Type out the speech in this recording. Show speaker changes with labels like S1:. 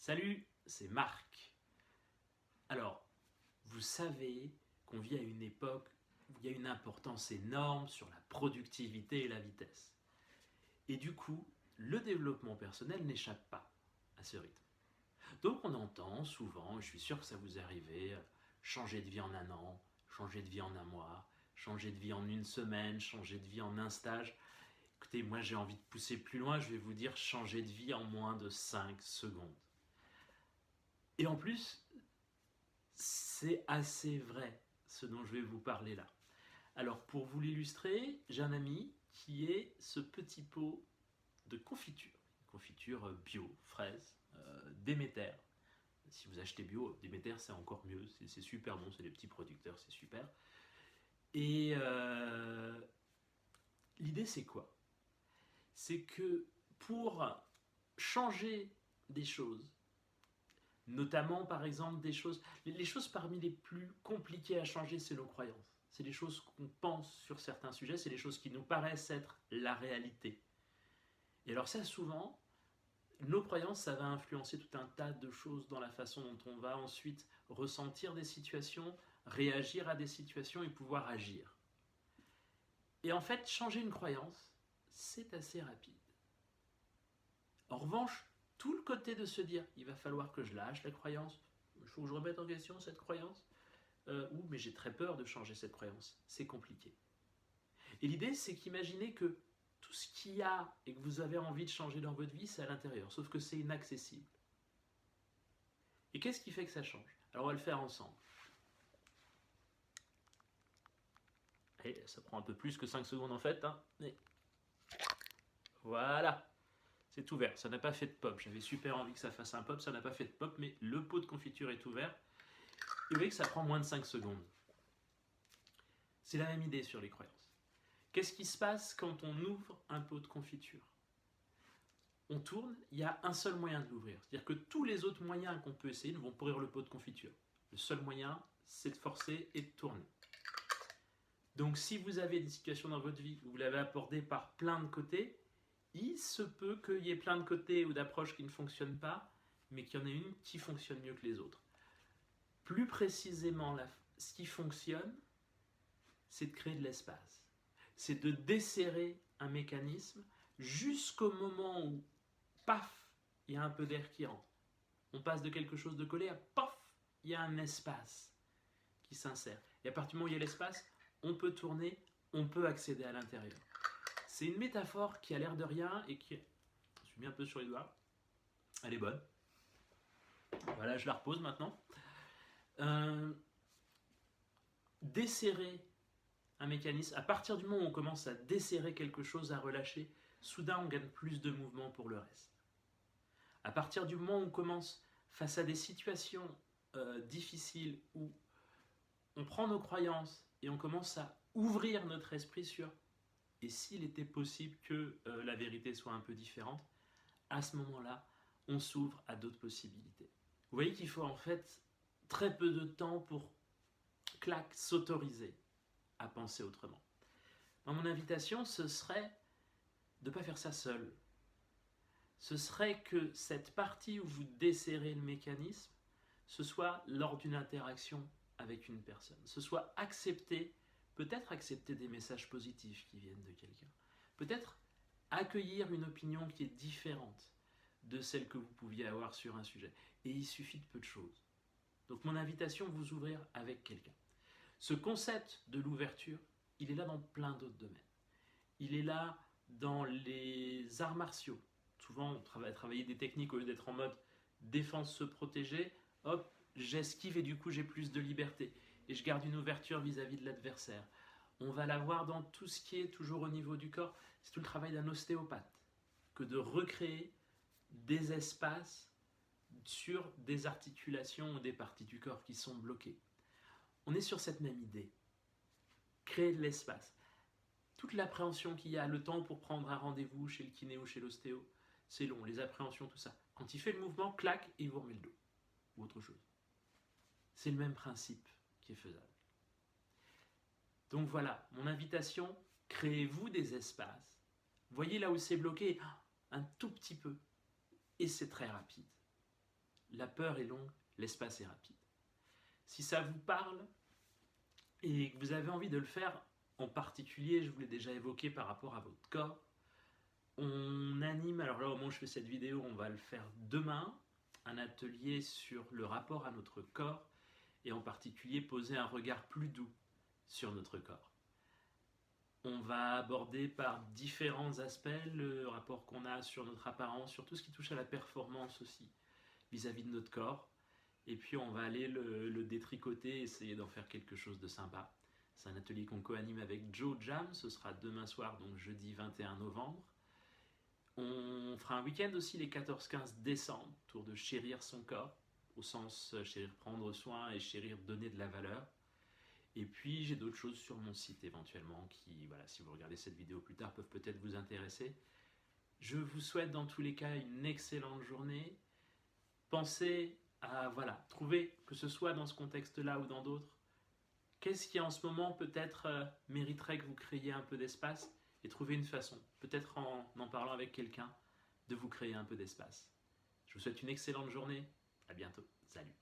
S1: Salut, c'est Marc. Alors, vous savez qu'on vit à une époque où il y a une importance énorme sur la productivité et la vitesse. Et du coup, le développement personnel n'échappe pas à ce rythme. Donc on entend souvent, et je suis sûr que ça vous est arrivé, changer de vie en un an, changer de vie en un mois, changer de vie en une semaine, changer de vie en un stage. Écoutez, moi j'ai envie de pousser plus loin, je vais vous dire changer de vie en moins de 5 secondes. Et en plus, c'est assez vrai ce dont je vais vous parler là. Alors pour vous l'illustrer, j'ai un ami qui est ce petit pot de confiture bio, fraise, Déméter. Si vous achetez bio, Déméter c'est encore mieux, c'est super bon, c'est des petits producteurs, c'est super. Et l'idée c'est quoi? C'est que pour changer des choses, notamment par exemple des choses, les choses parmi les plus compliquées à changer, c'est nos croyances. C'est les choses qu'on pense sur certains sujets, c'est les choses qui nous paraissent être la réalité. Et alors ça souvent, nos croyances, ça va influencer tout un tas de choses dans la façon dont on va ensuite ressentir des situations, réagir à des situations et pouvoir agir. Et en fait, changer une croyance, c'est assez rapide. En revanche, tout le côté de se dire, il va falloir que je lâche la croyance, il faut que je remette en question cette croyance, ou mais j'ai très peur de changer cette croyance, c'est compliqué. Et l'idée, c'est qu'imaginez que tout ce qu'il y a et que vous avez envie de changer dans votre vie, c'est à l'intérieur, sauf que c'est inaccessible. Et qu'est-ce qui fait que ça change? Alors on va le faire ensemble. Et ça prend un peu plus que 5 secondes en fait. Mais voilà, c'est ouvert. Ça n'a pas fait de pop. J'avais super envie que ça fasse un pop, ça n'a pas fait de pop, mais le pot de confiture est ouvert. Et vous voyez que ça prend moins de 5 secondes. C'est la même idée sur les croyances. Qu'est-ce qui se passe quand on ouvre un pot de confiture? On tourne, il y a un seul moyen de l'ouvrir. C'est-à-dire que tous les autres moyens qu'on peut essayer ne vont pas ouvrir le pot de confiture. Le seul moyen, c'est de forcer et de tourner. Donc si vous avez des situations dans votre vie où vous l'avez abordé par plein de côtés, il se peut qu'il y ait plein de côtés ou d'approches qui ne fonctionnent pas, mais qu'il y en ait une qui fonctionne mieux que les autres. Plus précisément, ce qui fonctionne, c'est de créer de l'espace. C'est de desserrer un mécanisme jusqu'au moment où, paf, il y a un peu d'air qui rentre. On passe de quelque chose de collé à paf, il y a un espace qui s'insère. Et à partir du moment où il y a l'espace, on peut tourner, on peut accéder à l'intérieur. C'est une métaphore qui a l'air de rien et qui... Je suis mis un peu sur les doigts. Elle est bonne. Voilà, je la repose maintenant. Desserrer un mécanisme, à partir du moment où on commence à desserrer quelque chose, à relâcher, soudain on gagne plus de mouvement pour le reste. À partir du moment où on commence face à des situations difficiles, où on prend nos croyances et on commence à ouvrir notre esprit sur et s'il était possible que la vérité soit un peu différente, à ce moment-là, on s'ouvre à d'autres possibilités. Vous voyez qu'il faut en fait très peu de temps pour, clac, s'autoriser à penser autrement. Dans mon invitation, ce serait de ne pas faire ça seul. Ce serait que cette partie où vous desserrez le mécanisme, ce soit lors d'une interaction avec une personne. Ce soit accepter, peut-être accepter des messages positifs qui viennent de quelqu'un. Peut-être accueillir une opinion qui est différente de celle que vous pouviez avoir sur un sujet. Et il suffit de peu de choses. Donc mon invitation, vous ouvrir avec quelqu'un. Ce concept de l'ouverture, il est là dans plein d'autres domaines. Il est là dans les arts martiaux. Souvent, on va travailler des techniques au lieu d'être en mode défense se protéger. Hop, j'esquive et du coup j'ai plus de liberté. Et je garde une ouverture vis-à-vis de l'adversaire. On va l'avoir dans tout ce qui est toujours au niveau du corps. C'est tout le travail d'un ostéopathe que de recréer des espaces sur des articulations ou des parties du corps qui sont bloquées. On est sur cette même idée. Créer de l'espace. Toute l'appréhension qu'il y a, le temps pour prendre un rendez-vous chez le kiné ou chez l'ostéo, c'est long, les appréhensions, tout ça. Quand il fait le mouvement, clac, il vous remet le dos. Ou autre chose. C'est le même principe qui est faisable. Donc voilà, mon invitation, créez-vous des espaces. Voyez là où c'est bloqué, un tout petit peu. Et c'est très rapide. La peur est longue, l'espace est rapide. Si ça vous parle et que vous avez envie de le faire, en particulier, je vous l'ai déjà évoqué par rapport à votre corps, on anime, alors là au moment où je fais cette vidéo, on va le faire demain, un atelier sur le rapport à notre corps et en particulier poser un regard plus doux sur notre corps. On va aborder par différents aspects le rapport qu'on a sur notre apparence, sur tout ce qui touche à la performance aussi vis-à-vis de notre corps. Et puis on va aller le détricoter, essayer d'en faire quelque chose de sympa. C'est un atelier qu'on co-anime avec Joe Jam, ce sera demain soir, donc jeudi 21 novembre. On fera un week-end aussi les 14-15 décembre, autour de chérir son corps, au sens chérir prendre soin et chérir donner de la valeur. Et puis j'ai d'autres choses sur mon site éventuellement qui, voilà, si vous regardez cette vidéo plus tard, peuvent peut-être vous intéresser. Je vous souhaite dans tous les cas une excellente journée. Pensez à trouver, que ce soit dans ce contexte-là ou dans d'autres, qu'est-ce qui en ce moment peut-être mériterait que vous créiez un peu d'espace et trouver une façon, peut-être en parlant avec quelqu'un, de vous créer un peu d'espace. Je vous souhaite une excellente journée. À bientôt. Salut.